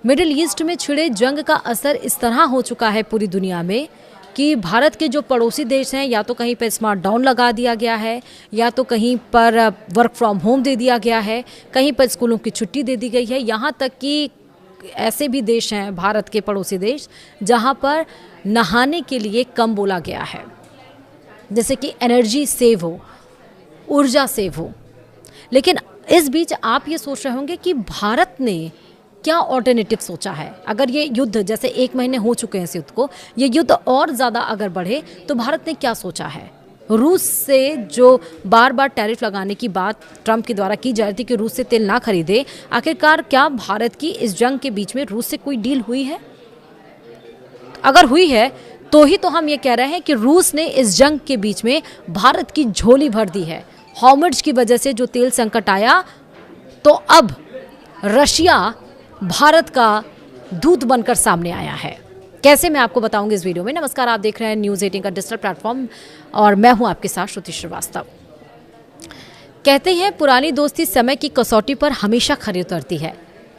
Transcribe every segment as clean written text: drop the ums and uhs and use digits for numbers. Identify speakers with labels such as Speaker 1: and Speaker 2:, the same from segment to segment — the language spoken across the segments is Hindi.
Speaker 1: मिडिल ईस्ट में छिड़े जंग का असर इस तरह हो चुका है पूरी दुनिया में कि भारत के जो पड़ोसी देश हैं या तो कहीं पर स्मार्ट डाउन लगा दिया गया है, या तो कहीं पर वर्क फ्रॉम होम दे दिया गया है, कहीं पर स्कूलों की छुट्टी दे दी गई है। यहाँ तक कि ऐसे भी देश हैं भारत के पड़ोसी देश जहाँ पर नहाने के लिए कम बोला गया है, जैसे कि एनर्जी सेव हो, ऊर्जा सेव हो। लेकिन इस बीच आप ये सोच रहे होंगे कि भारत ने क्या ऑल्टरनेटिव सोचा है। अगर ये युद्ध, जैसे 1 महीने हो चुके हैं इस युद्ध को, ये युद्ध और ज़्यादा अगर बढ़े तो भारत ने क्या सोचा है। रूस से जो बार बार टैरिफ लगाने की बात ट्रंप के द्वारा की जा रही थी कि रूस से तेल ना खरीदे, आखिरकार क्या भारत की इस जंग के बीच में रूस से कोई डील हुई है? अगर हुई है तो ही तो हम ये कह रहे हैं कि रूस ने इस जंग के बीच में भारत की झोली भर दी है। हॉर्मुज़ की वजह से जो तेल संकट आया, तो अब रशिया भारत का दूत बनकर सामने आया है। कैसे, मैं आपको बताऊंगी इस वीडियो में। नमस्कार, आप देख रहे हैं न्यूज़ 18 का डिजिटल प्लेटफॉर्म और मैं हूं आपके साथ श्रुति श्रीवास्तव। कहते हैं पुरानी दोस्ती समय की कसौटी पर हमेशा खरी उतरती है।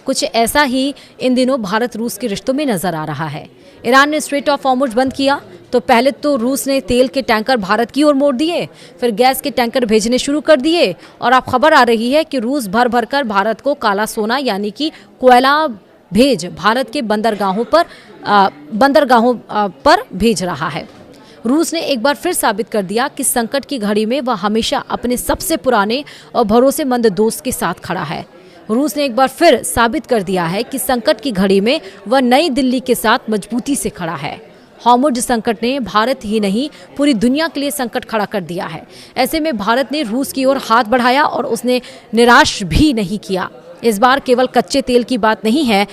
Speaker 1: कुछ ऐसा ही इन दिनों भारत रूस के रिश्तों में नजर आ रहा है। ईरान ने स्ट्रेट ऑफ हॉर्मुज़ बंद किया तो पहले तो रूस ने तेल के टैंकर भारत की ओर मोड़ दिए, फिर गैस के टैंकर भेजने शुरू कर दिए और अब खबर आ रही है कि रूस भर भर कर भारत को काला सोना यानी कि कोयला भेज भारत के बंदरगाहों पर भेज रहा है। रूस ने एक बार फिर साबित कर दिया कि संकट की घड़ी में वह हमेशा अपने सबसे पुराने और भरोसेमंद दोस्त के साथ खड़ा है। रूस ने एक बार फिर साबित कर दिया है कि संकट की घड़ी में वह नई दिल्ली के साथ मजबूती से खड़ा है। हॉर्मुज़ संकट ने भारत ही नहीं पूरी दुनिया के लिए संकट खड़ा कर दिया है। ऐसे में भारत ने रूस की ओर हाथ बढ़ाया और उसने निराश भी नहीं किया। इस बार केवल कच्चे तेल की बात नहीं है,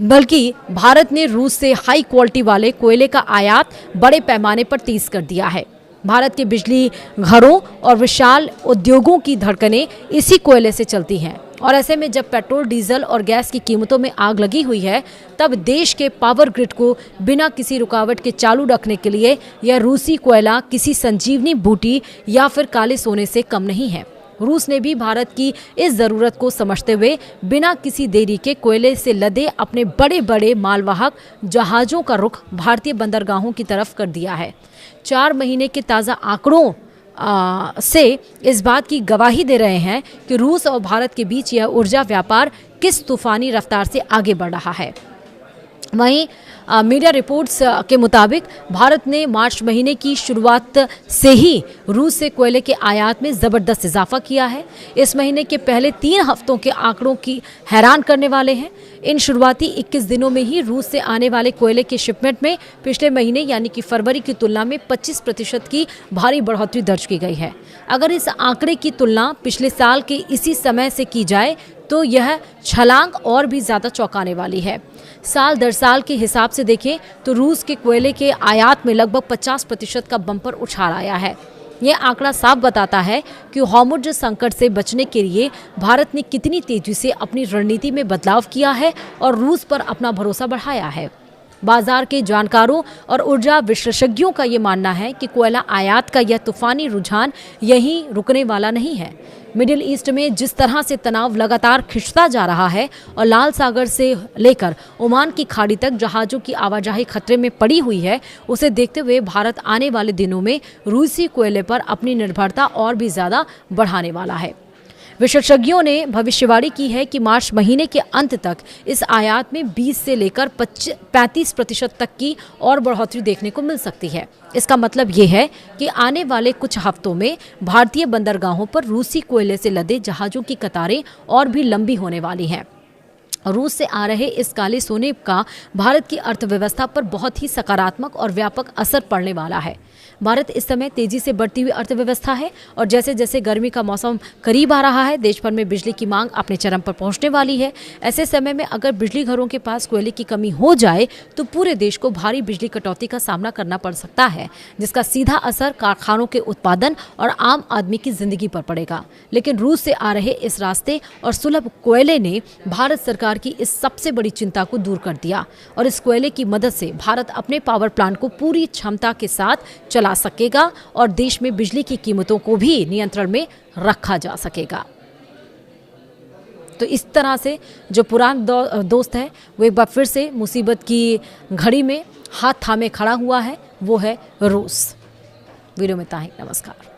Speaker 1: बल्कि भारत ने रूस से हाई क्वालिटी वाले कोयले का आयात बड़े पैमाने पर तेज कर दिया है। भारत के बिजली घरों और विशाल उद्योगों की धड़कनें इसी कोयले से चलती हैं और ऐसे में जब पेट्रोल, डीजल और गैस की कीमतों में आग लगी हुई है, तब देश के पावर ग्रिड को बिना किसी रुकावट के चालू रखने के लिए यह रूसी कोयला किसी संजीवनी बूटी या फिर काले सोने से कम नहीं है। रूस ने भी भारत की इस ज़रूरत को समझते हुए बिना किसी देरी के कोयले से लदे अपने बड़े बड़े मालवाहक जहाज़ों का रुख भारतीय बंदरगाहों की तरफ कर दिया है। 4 महीने के ताज़ा आंकड़ों से इस बात की गवाही दे रहे हैं कि रूस और भारत के बीच यह ऊर्जा व्यापार किस तूफानी रफ्तार से आगे बढ़ रहा है। वहीं मीडिया रिपोर्ट्स के मुताबिक भारत ने मार्च महीने की शुरुआत से ही रूस से कोयले के आयात में ज़बरदस्त इजाफा किया है। इस महीने के पहले 3 हफ्तों के आंकड़ों की हैरान करने वाले हैं। इन शुरुआती 21 दिनों में ही रूस से आने वाले कोयले के शिपमेंट में पिछले महीने यानी कि फरवरी की तुलना में 25% की भारी बढ़ोतरी दर्ज की गई है। अगर इस आंकड़े की तुलना पिछले साल के इसी समय से की जाए तो यह छलांग और भी ज़्यादा चौंकाने वाली है। साल दर साल के हिसाब से देखें तो रूस के कोयले के आयात में लगभग 50% का बम्पर उछाल आया है। यह आंकड़ा साफ बताता है कि हॉर्मुज़ संकट से बचने के लिए भारत ने कितनी तेजी से अपनी रणनीति में बदलाव किया है और रूस पर अपना भरोसा बढ़ाया है। बाजार के जानकारों और ऊर्जा विशेषज्ञों का ये मानना है कि कोयला आयात का यह तूफानी रुझान यहीं रुकने वाला नहीं है। मिडिल ईस्ट में जिस तरह से तनाव लगातार खिंचता जा रहा है और लाल सागर से लेकर ओमान की खाड़ी तक जहाज़ों की आवाजाही खतरे में पड़ी हुई है, उसे देखते हुए भारत आने वाले दिनों में रूसी कोयले पर अपनी निर्भरता और भी ज़्यादा बढ़ाने वाला है। विशेषज्ञों ने भविष्यवाणी की है कि मार्च महीने के अंत तक इस आयात में 20 से लेकर 35% तक की और बढ़ोतरी देखने को मिल सकती है। इसका मतलब ये है कि आने वाले कुछ हफ्तों में भारतीय बंदरगाहों पर रूसी कोयले से लदे जहाज़ों की कतारें और भी लंबी होने वाली हैं। रूस से आ रहे इस काले सोने का भारत की अर्थव्यवस्था पर बहुत ही सकारात्मक और व्यापक असर पड़ने वाला है। भारत इस समय तेजी से बढ़ती हुई अर्थव्यवस्था है और जैसे जैसे गर्मी का मौसम करीब आ रहा है, देश भर में बिजली की मांग अपने चरम पर पहुंचने वाली है। ऐसे समय में अगर बिजली घरों के पास कोयले की कमी हो जाए तो पूरे देश को भारी बिजली कटौती का सामना करना पड़ सकता है, जिसका सीधा असर कारखानों के उत्पादन और आम आदमी की जिंदगी पर पड़ेगा। लेकिन रूस से आ रहे इस रास्ते और सुलभ कोयले ने भारत सरकार की इस सबसे बड़ी चिंता को दूर कर दिया और इस कोयले की मदद से भारत अपने पावर प्लांट को पूरी क्षमता के साथ चला सकेगा और देश में बिजली की कीमतों को भी नियंत्रण में रखा जा सकेगा। तो इस तरह से जो पुराना दोस्त है वो एक बार फिर से मुसीबत की घड़ी में हाथ थामे खड़ा हुआ है, वो है रूस। वीडियो में इतना ही, नमस्कार।